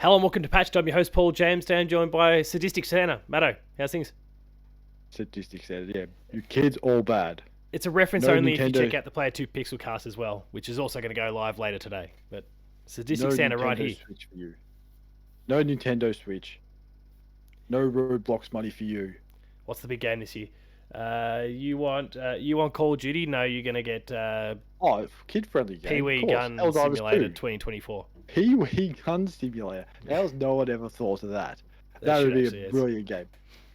Hello and welcome to Patched. I'm your host Paul James, down joined by Sadistic Santa. Matto, how's things? Sadistic Santa, yeah. Your kids all bad. It's a reference No only if you Nintendo- check out the Player 2 Pixel Cast as well, which is also going to go live later today. But Sadistic No Santa Nintendo right here. Switch for you. No Nintendo Switch. No Roblox money for you. What's the big game this year? You want Call of Duty? No, you're going to get Kid-friendly game. Pee-wee of course. Gun Helldivers Simulator 2. 2024. Pee-wee Gun Simulator. How's no one ever thought of that? That That would be actually a is. brilliant game.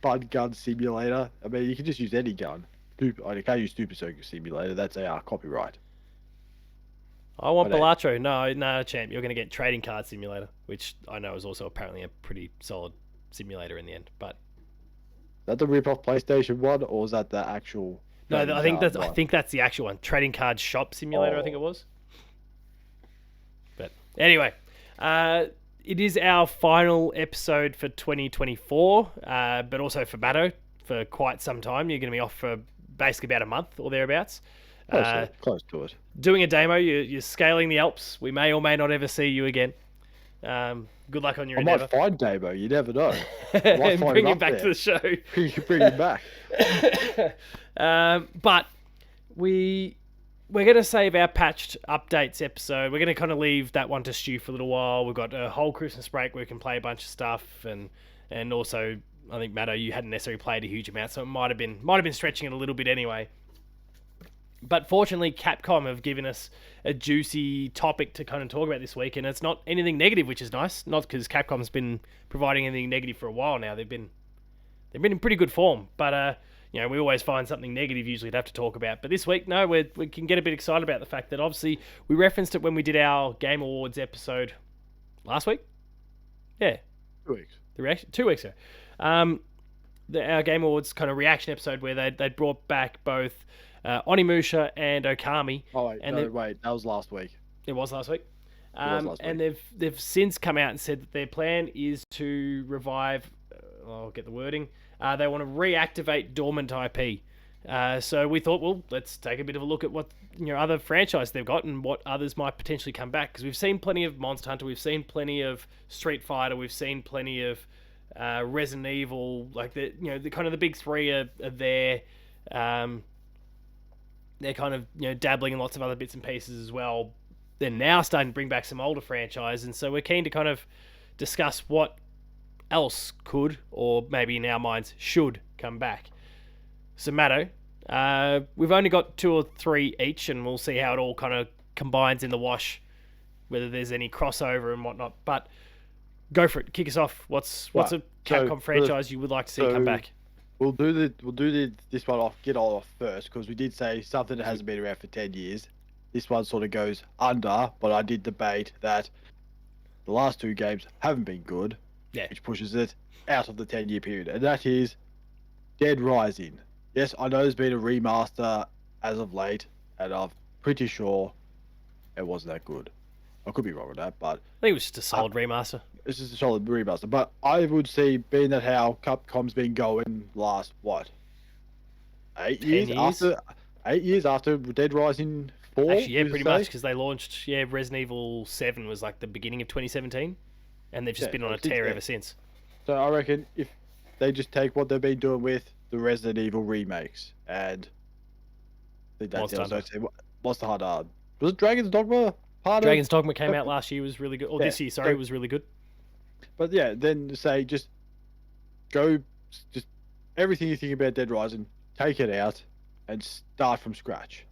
Bud Gun Simulator. I mean, you can just use any gun. I can't use Super Soaker Simulator. That's our copyright. I want But, Balatro. No, champ. You're going to get Trading Card Simulator, which I know is also apparently a pretty solid simulator in the end. But Is that the rip-off PlayStation 1, or is that the actual... no, I trading think card that's one? I think that's the actual one. Trading Card Shop Simulator, I think it Oh. was. But anyway, it is our final episode for 2024, but also for Matto for quite some time. You're going to be off for basically about a month or thereabouts. Close to it. Doing a demo, you're scaling the Alps. We may or may not ever see you again. Good luck on your I endeavour. might find Dabo. You never know. And find bring him him up back there. to the show. You can bring him back. But we're going to save our patched updates episode. We're going to kind of leave that one to stew for a little while. We've got a whole Christmas break where we can play a bunch of stuff, and also I think Matto, you hadn't necessarily played a huge amount, so it might have been stretching it a little bit anyway. But fortunately, Capcom have given us a juicy topic to kind of talk about this week, and it's not anything negative, which is nice. Not because Capcom's been providing anything negative for a while now. They've been in pretty good form, but we always find something negative usually to have to talk about. But this week, no, we can get a bit excited about the fact that obviously we referenced it when we did our Game Awards episode last week. Yeah, 2 weeks. the reaction 2 weeks ago. Our Game Awards kind of reaction episode where they brought back both Onimusha and Okami. Oh wait, And wait, that was last week. It was last week. was last And week. they've since come out and said that their plan is to revive. I'll get the wording. They want to reactivate Dormant IP. So we thought, well, let's take a bit of a look at what other franchise they've got and what others might potentially come back, because we've seen plenty of Monster Hunter, we've seen plenty of Street Fighter, we've seen plenty of Resident Evil. Like the kind of the big three are there. They're kind of dabbling in lots of other bits and pieces as well. They're now starting to bring back some older franchise, and so we're keen to kind of discuss what else could, or maybe in our minds should, come back. So Matto, we've only got 2 or 3 each, and we'll see how it all kind of combines in the wash, whether there's any crossover and whatnot. But go for it, kick us off. What's a Capcom franchise you would like to see come back? We'll do this one off. Get all off first, because we did say something that hasn't been around for 10 years. This one sort of goes under, but I did debate that the last 2 games haven't been good, which pushes it out of the 10-year period, and that is Dead Rising. Yes, I know there's been a remaster as of late, and I'm pretty sure it wasn't that good. I could be wrong with that, but I think it was just a solid remaster. it's just a solid remaster. But I would say, being that how Capcom's been going last 8 years? 10 years? 8 years after Dead Rising 4? Actually, yeah, would you pretty say? much, because they launched, Resident Evil 7 was like the beginning of 2017, and they've just been on a tear ever since. So I reckon if they just take what they've been doing with the Resident Evil remakes, and I think that's Monster Hunter. Was it Dragon's Dogma? Dragon's Dogma came out last year, was really good. Or this year, sorry, so- was really good. But yeah, then say just everything you think about Dead Rising, take it out and start from scratch,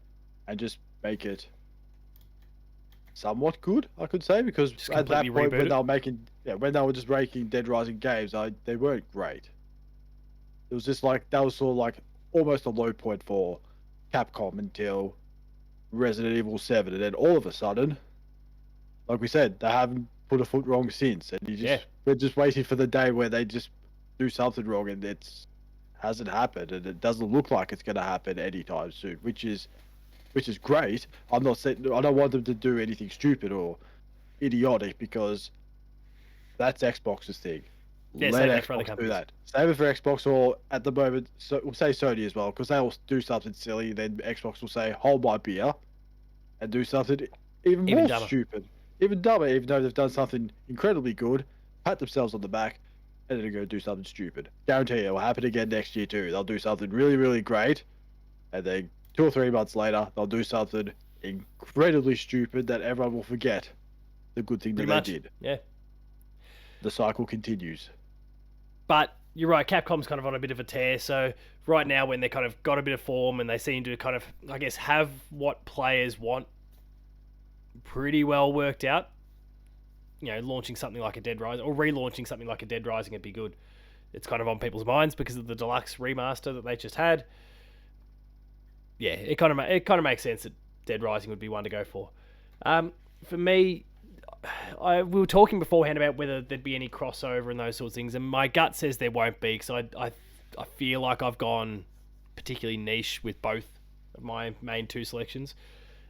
and just make it somewhat good, I could say, because Just at that completely point reboot when it? they were making, when they were just making Dead Rising games, they weren't great. It was just like, that was sort of like almost a low point for Capcom until Resident Evil 7, and then all of a sudden, like we said, they haven't put a foot wrong since, and we're just waiting for the day where they just do something wrong, and it hasn't happened, and it doesn't look like it's going to happen anytime soon, which is great. I don't want them to do anything stupid or idiotic, because that's Xbox's thing. Yeah, Let save that for other Xbox do companies. that. Save it for Xbox, or at the moment, so we'll say Sony as well, because they'll do something silly. Then Xbox will say, "Hold my beer," and do something even more dumber. stupid, even dumber. Even though they've done something incredibly good, pat themselves on the back, and then go do something stupid. Guarantee it will happen again next year too. They'll do something really, really great, and then 2 or 3 months later, they'll do something incredibly stupid that everyone will forget the good thing that Pretty they much, did. yeah. The cycle continues. But you're right, Capcom's kind of on a bit of a tear. So right now, when they kind of got a bit of form and they seem to kind of, I guess, have what players want pretty well worked out, launching something like a Dead Rising or relaunching something like a Dead Rising would be good. It's kind of on people's minds because of the deluxe remaster that they just had. Yeah, it kind of makes sense that Dead Rising would be one to go for. For me, we were talking beforehand about whether there'd be any crossover and those sorts of things, and my gut says there won't be because I feel like I've gone particularly niche with both of my main two selections.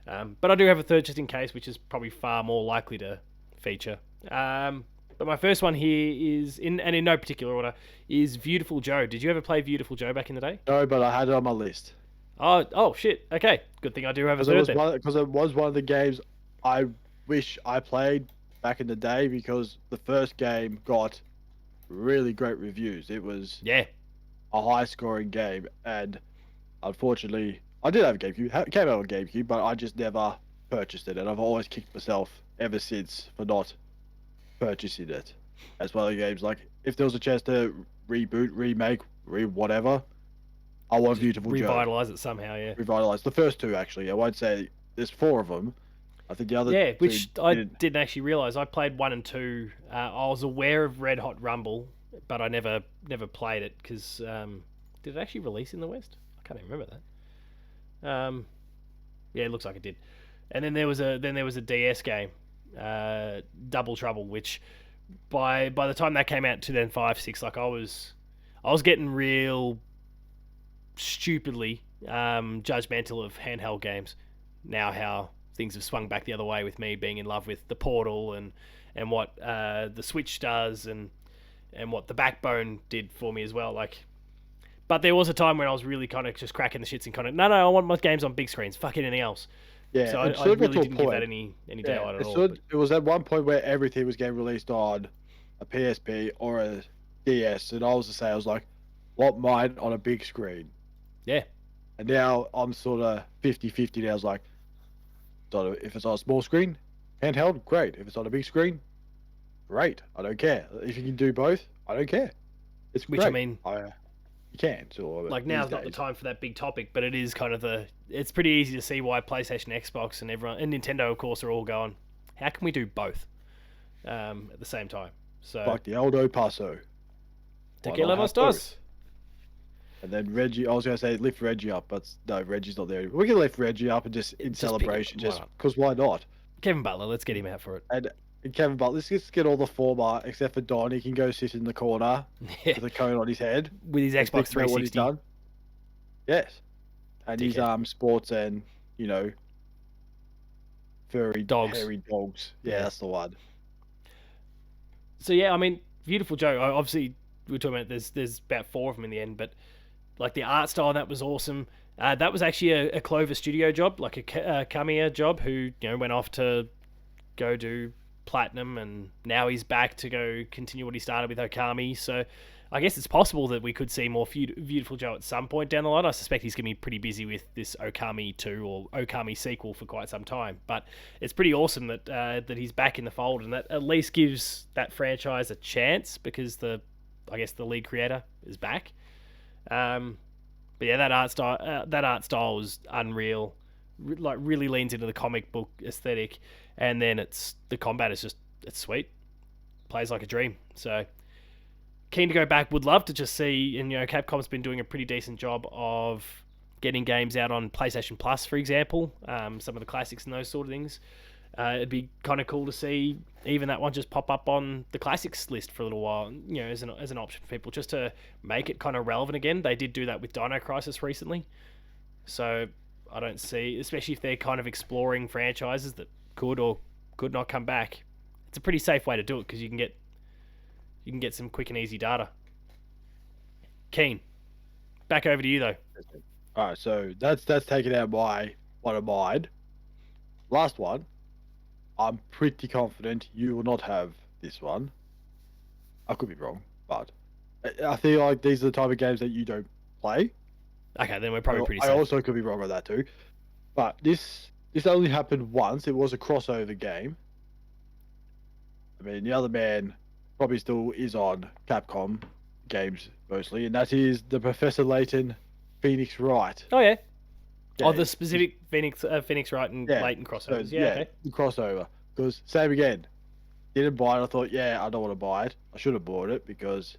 But I do have a third just in case, which is probably far more likely to feature. But my first one here is in no particular order is Beautiful Joe. Did you ever play Beautiful Joe back in the day? No, but I had it on my list Oh shit. Okay, good thing I do have a third then. because it was one of the games I wish I played back in the day because the first game got really great reviews. It was Yeah, a high scoring game, and unfortunately, I did have a GameCube. It came out on GameCube, but I just never purchased it, and I've always kicked myself ever since for not purchasing it. As well as games like if there was a chance to reboot, remake, whatever, I want just Beautiful Joe. revitalize it somehow. Yeah. Revitalize the first two actually. I won't say there's 4 of them. I think the other Yeah, two which I didn't. didn't actually realize. I played 1 and 2. I was aware of Red Hot Rumble, but I never played it because did it actually release in the West? I can't even remember that. Yeah, it looks like it did. And then there was a DS game, Double Trouble, which by the time that came out, 2005, 6, like I was getting real stupidly judgmental of handheld games. Now how things have swung back the other way with me being in love with the Portal and what the Switch does and what the Backbone did for me as well. Like, but there was a time when I was really kind of just cracking the shits and kind of no, I want my games on big screens. Fuck anything else. Yeah, So it I sort of got really to a didn't give that point. any Yeah, daylight at all. it was at one point where everything was getting released on a PSP or a DS, and I was to say I was like, want mine on a big screen. Yeah. And now I'm sort of 50-50 now. I was like, if it's on a small screen, handheld, great. If it's on a big screen, great. I don't care. If you can do both, I don't care. It's great. Which I mean, you can. So like now's not the time for that big topic, but it is kind of it's pretty easy to see why PlayStation, Xbox, and everyone and Nintendo, of course, are all going. How can we do both at the same time? So Like the old Paso. Tequila los dos. And then Reggie, I was going to say lift Reggie up, but no, Reggie's not there. We can lift Reggie up and just in celebration, just because why not? Kevin Butler, let's get him out for it. And Kevin Butler, let's just get all the former, except for Don. He can go sit in the corner with a cone on his head. With his Xbox 360. Yes. And his sports and, furry, hairy dogs. Yeah, that's the one. So yeah, I mean, Beautiful Joe, obviously we were talking about there's about 4 of them in the end, but like the art style, that was awesome. That was actually a Clover Studio job, like a Kamiya job, who went off to go do Platinum, and now he's back to go continue what he started with Okami. So I guess it's possible that we could see more Beautiful Joe at some point down the line. I suspect he's going to be pretty busy with this Okami 2 or Okami sequel for quite some time. But it's pretty awesome that that he's back in the fold, and that at least gives that franchise a chance because the lead creator is back. But yeah, that art style was unreal. Like really leans into the comic book aesthetic, and then the combat is it's sweet. Plays like a dream. So keen to go back. Would love to just see, and Capcom's been doing a pretty decent job of getting games out on PlayStation Plus, for example. Some of the classics and those sort of things. It'd be kind of cool to see even that one just pop up on the classics list for a little while, as an option for people, just to make it kind of relevant again. They did do that with Dino Crisis recently, so I don't see, especially if they're kind of exploring franchises that could or could not come back. It's a pretty safe way to do it because you can get some quick and easy data. Keen. Back over to you though. All right, so that's taken out by one of mine. Last one. I'm pretty confident you will not have this one. I could be wrong, but I feel like these are the type of games that you don't play. Okay, then we're probably pretty I safe. also could be wrong on that too. But this only happened once. It was a crossover game. I mean, the other man probably still is on Capcom games mostly, and that is the Professor Layton Phoenix Wright Oh yeah. Oh, the game. specific Phoenix Wright and Yeah, Leighton so crossovers. Yeah, yeah, okay. the crossover. Because same again, didn't buy it. I thought, yeah, I don't want to buy it. I should have bought it because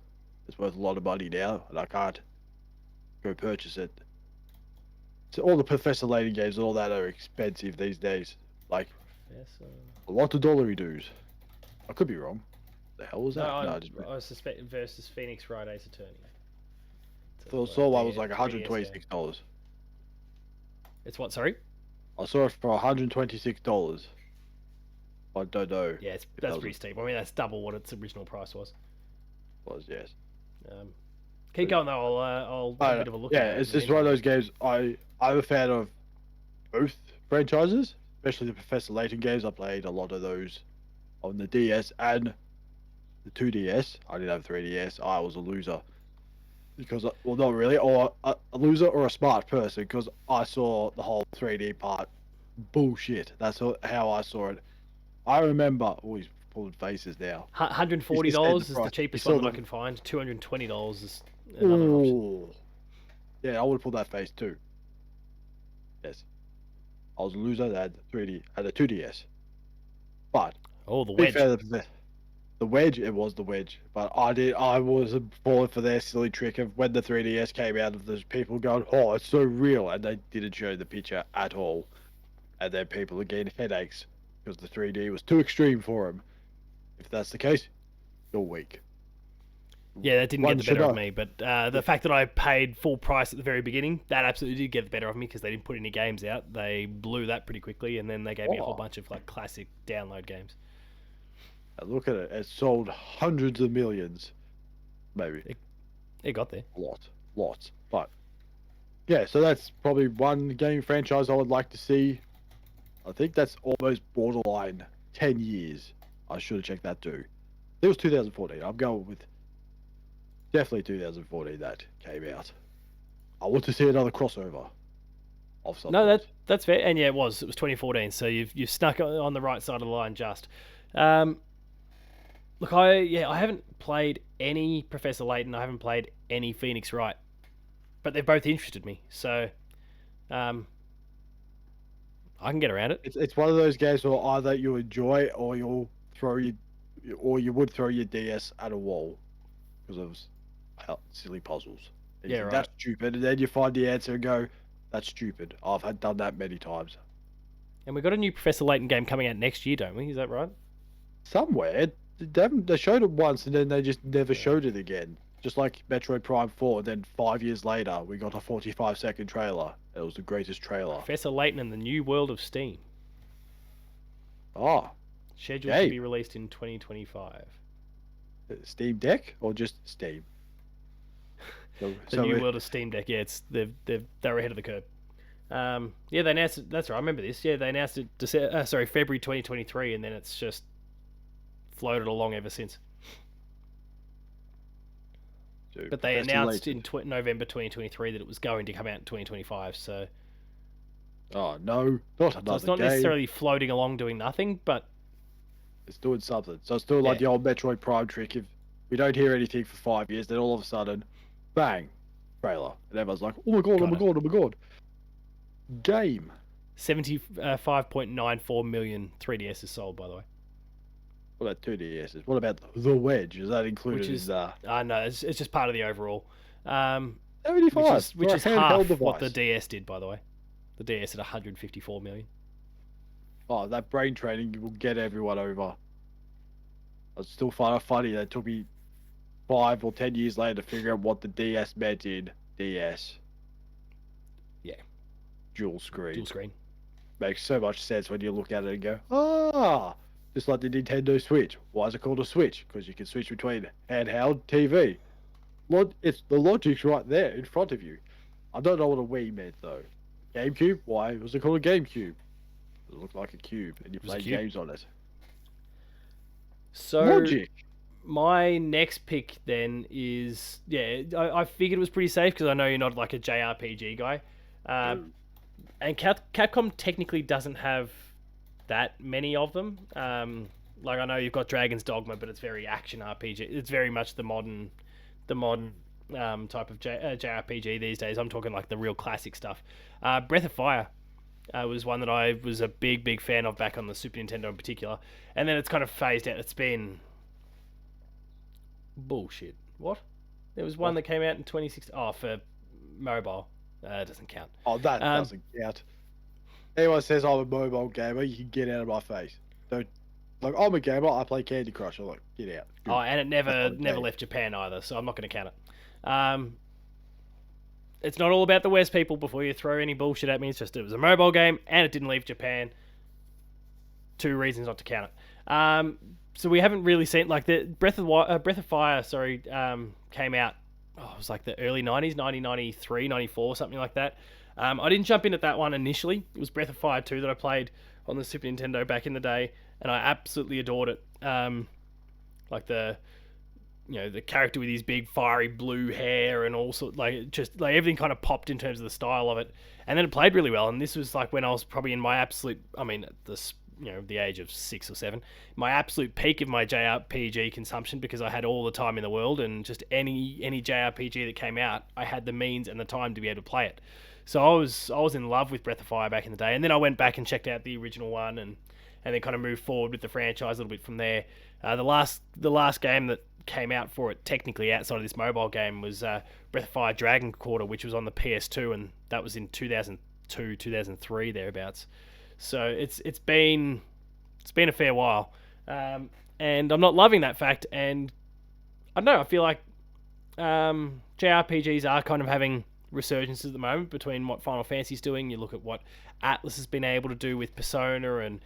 it's worth a lot of money now, and I can't go purchase it. So all the Professor Layton games and all that are expensive these days. Like Professor. a lot of dollary dues. I could be wrong. The hell was No, that? No, I just I suspect versus Phoenix Wright Ace Attorney. saw one was like 3DS, $126. It's what? Sorry. I saw it for $126. I don't know Yeah, if that that's was pretty steep. I mean, that's double what its original price was. yes. Um, keep going though. I'll have a bit of a look yeah, at it. it's just one of those games. I'm a fan of both franchises, especially the Professor Layton games. I played a lot of those on the DS and the 2DS. I didn't have 3DS. I was a loser because, well, not really, or a loser or a smart person because I saw the whole 3D part bullshit. That's how I saw it. I remember. Oh, he's pulling faces now. $140 is the cheapest one that I can find. $220 is another option. Yeah, I would have pulled that face too. Yes. I was a loser that had 3D had a 2DS. But Oh, the to be wedge. fair, the wedge, it was the wedge. But I was falling for their silly trick of when the 3DS came out of those people going, oh, it's so real, and they didn't show the picture at all. And then people are getting headaches because the 3D was too extreme for them. If that's the case, you're weak. Yeah, that didn't One get the should better of know. me, but the fact that I paid full price at the very beginning, that absolutely did get the better of me because they didn't put any games out. They blew that pretty quickly, and then they gave me a whole Oh, bunch of like classic download games. and look at it. It sold hundreds of millions. Maybe. It got there. Lots. But yeah, so that's probably one game franchise I would like to see. I think that's almost borderline 10 years. I should have checked that too. It was 2014. I'm going with definitely 2014 that came out. I want to see another crossover of some No, sort. that's fair, and yeah, it was 2014. So you've snuck on the right side of the line just. Um, Look, I haven't played any Professor Layton. I haven't played any Phoenix Wright, but they've both interested me. So, um, I can get around it. It's one of those games where either you enjoy or you would throw your DS at a wall because of silly puzzles. And you Yeah, think right. that's stupid, and then you find the answer and go, "That's stupid." I've had done that many times. And we've got a new Professor Layton game coming out next year, don't we? Is that right? Somewhere they showed it once and then they just never showed it again. Just like Metroid Prime 4, then 5 years later we got a 45-second trailer. It was the greatest trailer. Professor Layton and the New World of Steam, Oh, scheduled to game. be released in 2025. Steam Deck or just Steam? The New World of Steam Deck. Yeah, they're ahead of the curve. Yeah, they announced it. That's right. I remember this. Yeah, they announced it. February 2023, and then it's just floated along ever since. But they announced in November 2023 that it was going to come out in 2025. So, oh no, not another so it's not game. necessarily floating along doing nothing, but It's doing something. So it's doing like the old Metroid Prime trick. If we don't hear anything for 5 years, then all of a sudden, bang, trailer, and everyone's like, "Oh my god! Oh my god! Oh my god!" Game. 75.94 million 3DS is sold, by the way. What about 2DSs? What about the Wedge? Is that included Which is, in the no, it's just part of the overall. 75? Which is for a half handheld device. what the DS did, by the way. The DS at 154 million. Oh, that brain training will get everyone over. I still find it funny that it took me 5 or 10 years later to figure out what the DS meant in DS. Yeah. Dual screen. Dual screen. Makes so much sense when you look at it and go, ah, just like the Nintendo Switch. Why is it called a Switch? Because you can switch between handheld, TV. It's the logic's right there in front of you. I don't know what a Wii meant though. GameCube? Why was it called a GameCube? It looked like a cube, and you was a play cube. games on it. So Logic. my next pick then is I figured it was pretty safe because I know you're not like a JRPG guy, uh, No. and Capcom technically doesn't have that many of them. Like I know you've got Dragon's Dogma, but it's very action RPG. It's very much the modern type of JRPG these days. I'm talking like the real classic stuff. Breath of Fire was one that I was a big fan of back on the Super Nintendo in particular, and then it's kind of phased out. It's been bullshit. What? There was one What? that came out in 2016. Oh, for mobile. It doesn't count. Oh, that Um, doesn't count. Anyone says I'm a mobile gamer, you can get out of my face. Don't like I'm a gamer. I play Candy Crush. I'm like, get out. oh, and it That's never not a never game. left Japan either, so I'm not going to count it. It's not all about the West, people. Before you throw any bullshit at me, it's just it was a mobile game and it didn't leave Japan. Two reasons not to count it. So we haven't really seen like the Breath of Fire. Sorry, came out. Oh, it was like the early 90s, 1993, 94, something like that. I didn't jump in at that one initially. It was Breath of Fire 2 that I played on the Super Nintendo back in the day, and I absolutely adored it. Like the character with his big fiery blue hair and all sort like just like everything kind of popped in terms of the style of it, and then it played really well. And this was like when I was probably in my absolute, I mean, the age of 6 or 7, my absolute peak of my JRPG consumption because I had all the time in the world and just any JRPG that came out, I had the means and the time to be able to play it. So I was in love with Breath of Fire back in the day, and then I went back and checked out the original one and then kind of moved forward with the franchise a little bit from there. The last game that came out for it technically outside of this mobile game was Breath of Fire Dragon Quarter, which was on the PS2, and that was in 2002, 2003 thereabouts. So it's been a fair while, and I'm not loving that fact. And I don't know. I feel like JRPGs are kind of having resurgences at the moment between what Final Fantasy's doing. You look at what Atlas has been able to do with Persona and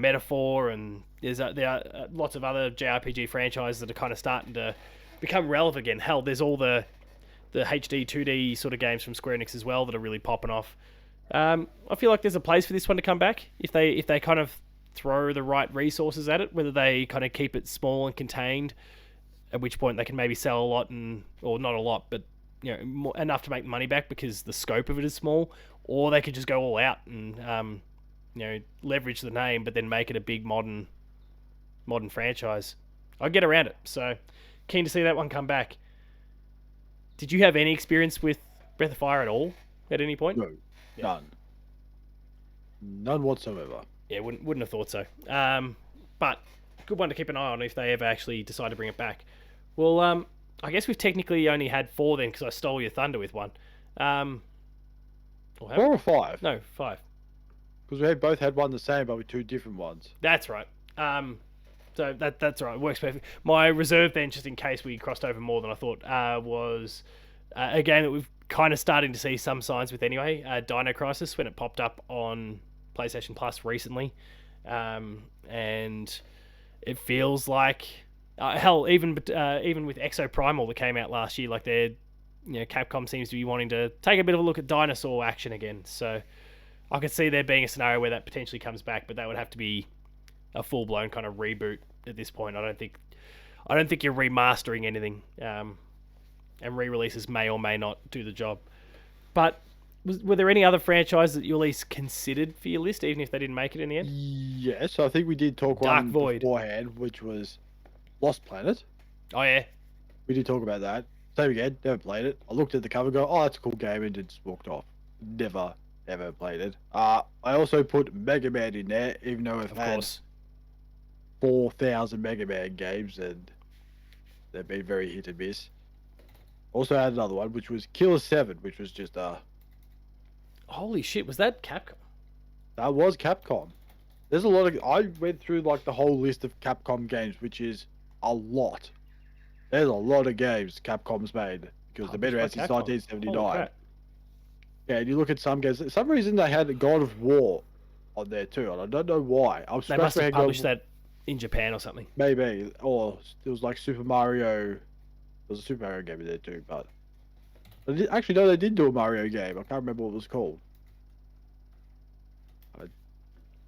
Metaphor, and there are lots of other JRPG franchises that are kind of starting to become relevant again. Hell, there's all the HD 2D sort of games from Square Enix as well that are really popping off. I feel like there's a place for this one to come back if they kind of throw the right resources at it. Whether they kind of keep it small and contained, at which point they can maybe sell a lot or not a lot, but enough to make money back because the scope of it is small, or they could just go all out and leverage the name, but then make it a big modern franchise. I'd get around it. So keen to see that one come back. Did you have any experience with Breath of Fire at all at any point? No, none, none whatsoever. Yeah, wouldn't have thought so. But good one to keep an eye on if they ever actually decide to bring it back. Well, I guess we've technically only had 4 then because I stole your thunder with one. Or 4 or 5? No, 5. Because we both had one the same, but with 2 different ones. That's right. So that's all right. It works perfect. My reserve then, just in case we crossed over more than I thought, was a game that we've kind of starting to see some signs with anyway. Dino Crisis, when it popped up on PlayStation Plus recently, and it feels like hell, even with Exo Primal that came out last year, like Capcom seems to be wanting to take a bit of a look at dinosaur action again. So I could see there being a scenario where that potentially comes back, but that would have to be a full blown kind of reboot at this point. I don't think you're remastering anything, and re-releases may or may not do the job. But were there any other franchises that you at least considered for your list, even if they didn't make it in the end? Yes, I think we did talk Dark one Void beforehand, which was Lost Planet. Oh yeah, We did talk about that. Same again, never played it. I looked at the cover, go, oh, that's a cool game, and just walked off. Never, ever played it. I also put Mega Man in there, even though I've of had course. 4,000 Mega Man games, and they've been very hit and miss. Also had another one, which was Killer 7, which was just Holy shit, was that Capcom? that was Capcom. There's a lot of, I went through like the whole list of Capcom games, which is a lot. There's a lot of games Capcom's made because they've been around since Holy 1979. crap. Yeah, and you look at some games. For some reason they had God of War on there too, and I don't know why. I'm They must have published that in Japan or something. Maybe, or it was like Super Mario. There was a Super Mario game in there too, but actually no, they did do a Mario game. I can't remember what it was called.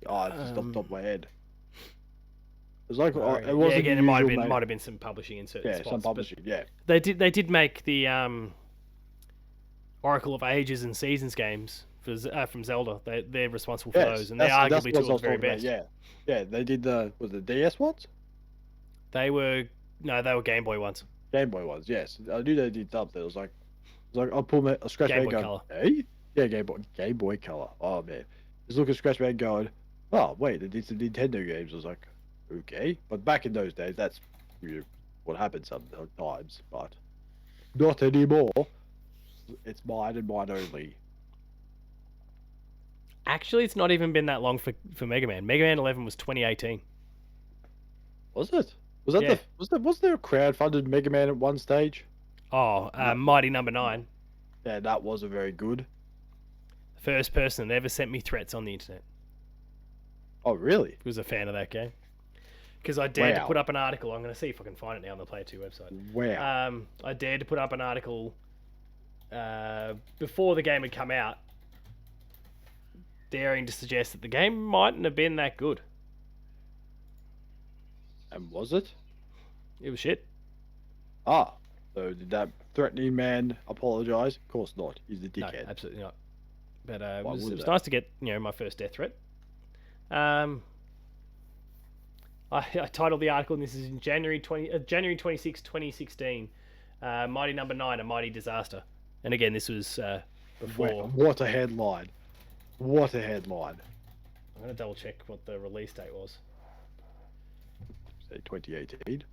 It's just off the top of my head. was like Oh, it yeah, wasn't again, the it usual might have been some publishing in certain yeah, some spots, but publishing. Yeah, they did make the Oracle of Ages and Seasons games from Zelda. They're responsible for yes, those, and they're that's arguably what two I of the was very talking about. best. Yeah, yeah, they did the DS ones, They were no, they were Game Boy ones. Game Boy ones. Yes, I knew they did something. It was like I'll pull I scratch my Game head Boy going, Color. hey, yeah, Game Boy Color. Oh man, just look at scratch my head going, oh wait, they did some Nintendo games. I was like, okay, but back in those days, that's what happened sometimes, but not anymore. It's mine and mine only. Actually, it's not even been that long for Mega Man. Mega Man 11 was 2018. Was it? Was that Yeah. was there a crowdfunded Mega Man at one stage? Oh, No. Mighty Number 9. Yeah, that wasn't very good. First person that ever sent me threats on the internet. Oh, really? Was a fan of that game. Because I dared to Wow. put up an article. I'm going to see if I can find it now on the Player 2 website. Wow. I dared to put up an article before the game had come out, daring to suggest that the game mightn't have been that good. And was it? It was shit. Ah. So did that threatening man apologize? Of course not. He's a No, dickhead. absolutely not. But it Why was would they? nice to get my first death threat. I titled the article, and this is in January 26, 2016. Mighty Number 9, a mighty disaster. And again, this was before. Wow, what a headline. What a headline. I'm going to double check what the release date was. Say 2018.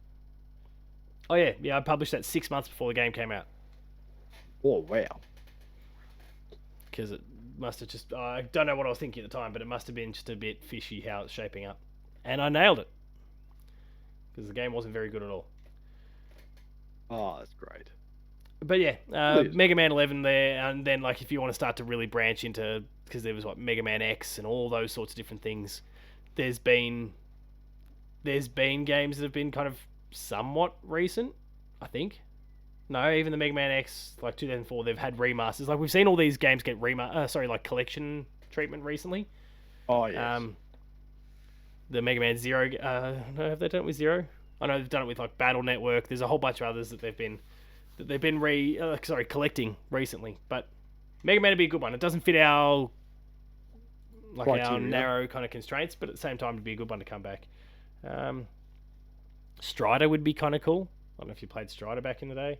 Oh yeah, I published that 6 months before the game came out. Oh, wow. Because it must have just, I don't know what I was thinking at the time, but it must have been just a bit fishy how it's shaping up. And I nailed it. Because the game wasn't very good at all. Oh, that's great. But yeah, Please. Mega Man 11 there, and then like if you want to start to really branch into, because there was what Mega Man X and all those sorts of different things, there's been games that have been kind of somewhat recent, I think. No, even the Mega Man X, like 2004, they've had remasters. Like we've seen all these games get like collection treatment recently. Oh, yes. The Mega Man Zero, no, have they done it with Zero? I know they've done it with like Battle Network. There's a whole bunch of others that they've been collecting recently. But Mega Man would be a good one. It doesn't fit our Criteria. narrow kind of constraints, but at the same time, it'd be a good one to come back. Strider would be kind of cool. I don't know if you played Strider back in the day.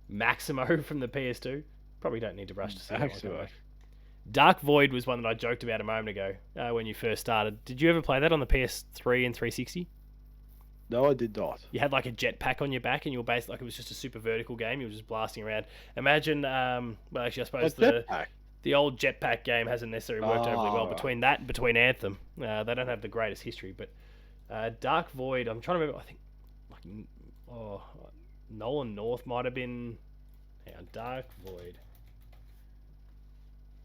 Maximo from the PS2. Probably don't need to rush to see that one come Maximo. back. Dark Void was one that I joked about a moment ago when you first started. Did you ever play that on the PS3 and 360? No, I did not. You had like a jetpack on your back, and you were based like it was just a super vertical game. You were just blasting around. Imagine, well, actually, I suppose the old jetpack game hasn't necessarily worked overly well. right. Between that and between Anthem, they don't have the greatest history. But Dark Void, I'm trying to remember. I think Nolan North might have been. Hang on, Dark Void.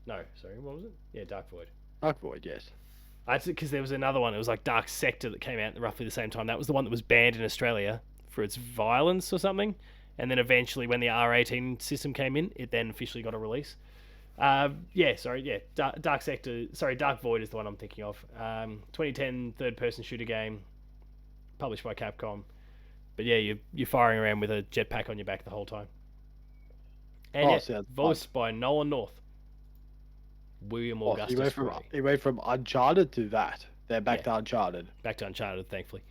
No, sorry, what was it? Yeah, Dark Void. Dark Void, yes. Because there was another one. It was like Dark Sector that came out at roughly the same time. That was the one that was banned in Australia for its violence or something. And then eventually, when the R18 system came in, it then officially got a release. Dark Sector. Sorry, Dark Void is the one I'm thinking of. 2010 third-person shooter game, published by Capcom. But yeah, you're firing around with a jetpack on your back the whole time. And sounds voiced by Nolan North. William Augustus. He went from Uncharted to that. Then back to Uncharted. Back to Uncharted, thankfully.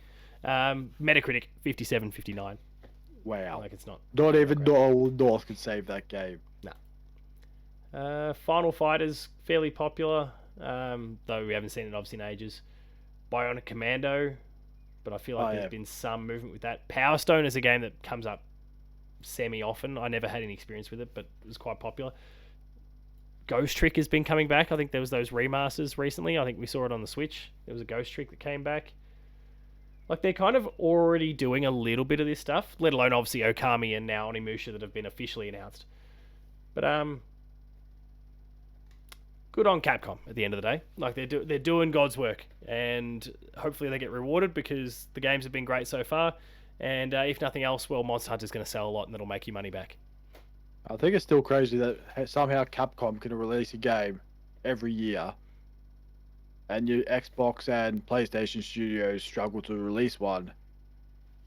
Metacritic 57, 59. Wow. Like it's not. Not even Nolan North could save that game. No. Final Fighter's fairly popular, though we haven't seen it obviously in ages. Bionic Commando, but I feel like there's been some movement with that. Power Stone is a game that comes up semi-often. I never had any experience with it, but it was quite popular. Ghost Trick has been coming back. I think there was those remasters recently. I think we saw it on the Switch. There was a Ghost Trick that came back. Like, they're kind of already doing a little bit of this stuff, let alone, obviously, Okami and now Onimusha that have been officially announced. But, good on Capcom at the end of the day. Like, they're doing God's work, and hopefully they get rewarded because the games have been great so far. And if nothing else, well, Monster Hunter's going to sell a lot, and that'll make you money back. I think it's still crazy that somehow Capcom can release a game every year and your Xbox and PlayStation studios struggle to release one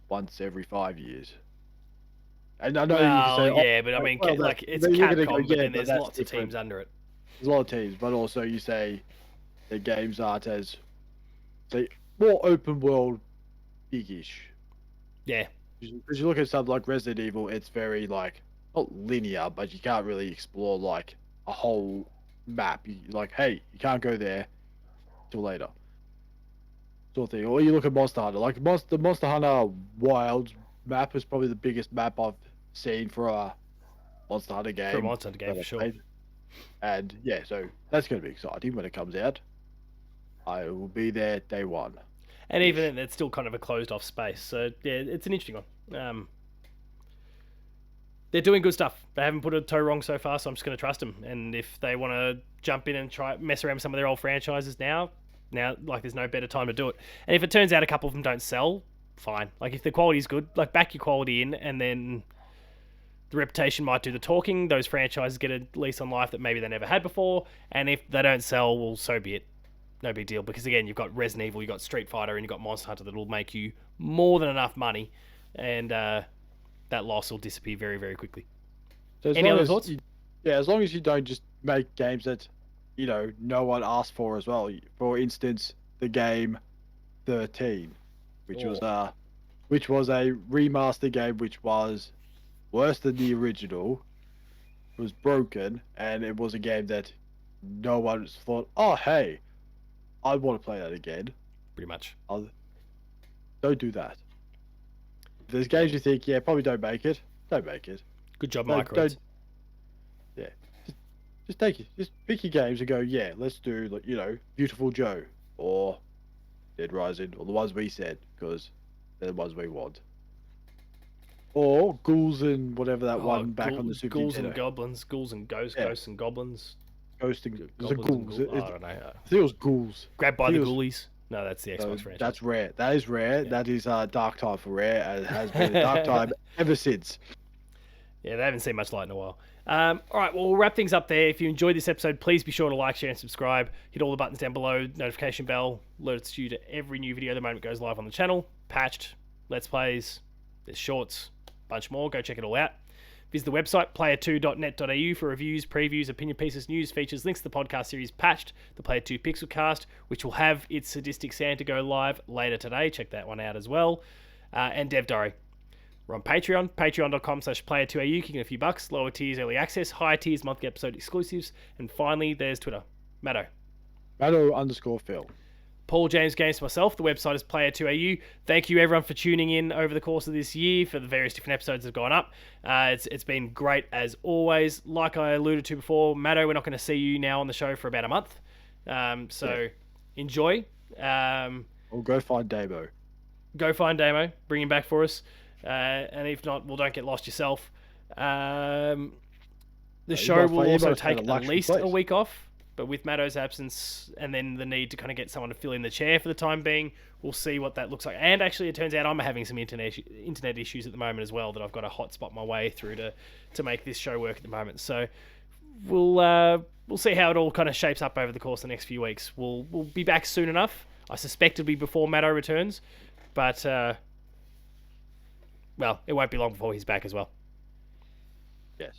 once every 5 years. And I know you can say, Well, "Oh, yeah, but I mean, well, that's," like it's but you're gonna go, Capcom, but "Yeah, then but there's that's lots of different." teams under it. There's a lot of teams, but also you say the games aren't as, say, more open world, big-ish. Yeah, Because you look at something like Resident Evil, it's very like not linear, but you can't really explore like a whole map. Like, hey, you can't go there till later, sort of thing. Or you look at Monster Hunter, like the Monster Hunter Wilds map is probably the biggest map I've seen for a Monster Hunter for a game Monster Hunter game that for I've sure. played. And yeah, so that's going to be exciting when it comes out. I will be there day one. And even Ish. then, it's still kind of a closed off space. So yeah, it's an interesting one. They're doing good stuff. They haven't put a toe wrong so far, so I'm just going to trust them. And if they want to jump in and try mess around with some of their old franchises now like there's no better time to do it. And if it turns out a couple of them don't sell, fine. Like if the quality's good, like back your quality in, and then the reputation might do the talking. Those franchises get a lease on life that maybe they never had before. And if they don't sell, well, so be it. No big deal. Because again, you've got Resident Evil, you've got Street Fighter, and you've got Monster Hunter that'll make you more than enough money. And that loss will disappear very, very quickly. So as Any long other as thoughts? yeah, as long as you don't just make games that no one asked for as well. For instance, the game 13, which was Oh. a remaster game which was worse than the original. It was broken, and it was a game that no one thought, "Oh, hey, I want to play that again." Pretty much. Don't do that. If there's games you think, yeah, probably don't make it, don't make it. Good job, Don't, Microids. don't yeah. Just take it. Just pick your games and go, yeah, let's do, like, Beautiful Joe or Dead Rising or the ones we said, because they're the ones we want. Or Ghouls and whatever that one back on the Super Ghouls and Nintendo. Goblins, Ghouls and Ghosts, Yeah. Ghosts and Goblins. Ghost and it was a Goblins and Ghouls. I don't know. I think it was Ghouls. Grabbed by I the think it was- Ghoulies. No, that's the Xbox franchise. That's rare. That is rare. Yeah. That is dark time for rare, and it has been a dark time ever since. Yeah, they haven't seen much light in a while. All right, well, we'll wrap things up there. If you enjoyed this episode, please be sure to like, share, and subscribe. Hit all the buttons down below. Notification bell alerts you to every new video the moment it goes live on the channel. Patched, Let's Plays, there's shorts, bunch more. Go check it all out. Visit the website, player2.net.au, for reviews, previews, opinion pieces, news, features, links to the podcast series Patched, the Player 2 Pixelcast, which will have its Sadistic Santa go live later today. Check that one out as well. And Dev Diary. We're on Patreon, patreon.com/player2au, kicking a few bucks. Lower tiers, early access. Higher tiers, monthly episode exclusives. And finally, there's Twitter. Matto. Matto_Phil. Paul James Games myself. The website is player2au. Thank you everyone for tuning in over the course of this year for the various different episodes that have gone up. It's been great as always. Like I alluded to before, Matto, we're not going to see you now on the show for about a month. Enjoy. Or go find Damo. Go find Damo. Bring him back for us. And if not, well, don't get lost yourself. The show will also take at least a week off. But with Matto's absence and then the need to kind of get someone to fill in the chair for the time being, we'll see what that looks like. And actually, it turns out I'm having some internet issues at the moment as well that I've got to hotspot my way through to make this show work at the moment. So we'll see how it all kind of shapes up over the course of the next few weeks. We'll be back soon enough. I suspect it'll be before Matto returns, but well, it won't be long before he's back as well. Yes,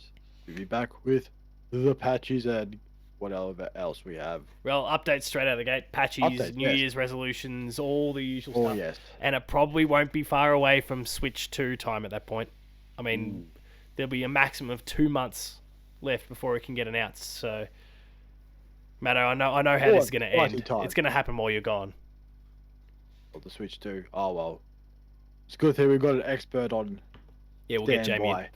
we'll be back with the patches and whatever else we have. Well, updates straight out of the gate. Patches, New Year's resolutions, all the usual stuff. Yes. And it probably won't be far away from Switch 2 time at that point. I mean, there'll be a maximum of 2 months left before it can get announced. So, Matto, I know how this is going to end. It's going to happen while you're gone. Well, the Switch 2. Oh, well. It's a good thing we've got an expert on. Yeah, we'll get Jamie in.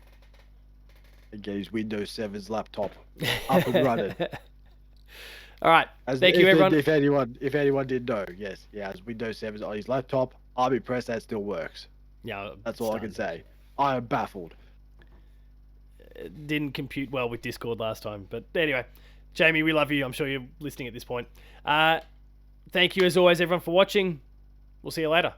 And get his Windows 7's laptop up and running. All right. Thank you, everyone. If anyone didn't know, yes, he has Windows 7 on his laptop. I'm impressed that still works. Yeah, that's all I can say. I am baffled. It didn't compute well with Discord last time, but anyway, Jamie, we love you. I'm sure you're listening at this point. Thank you as always, everyone, for watching. We'll see you later.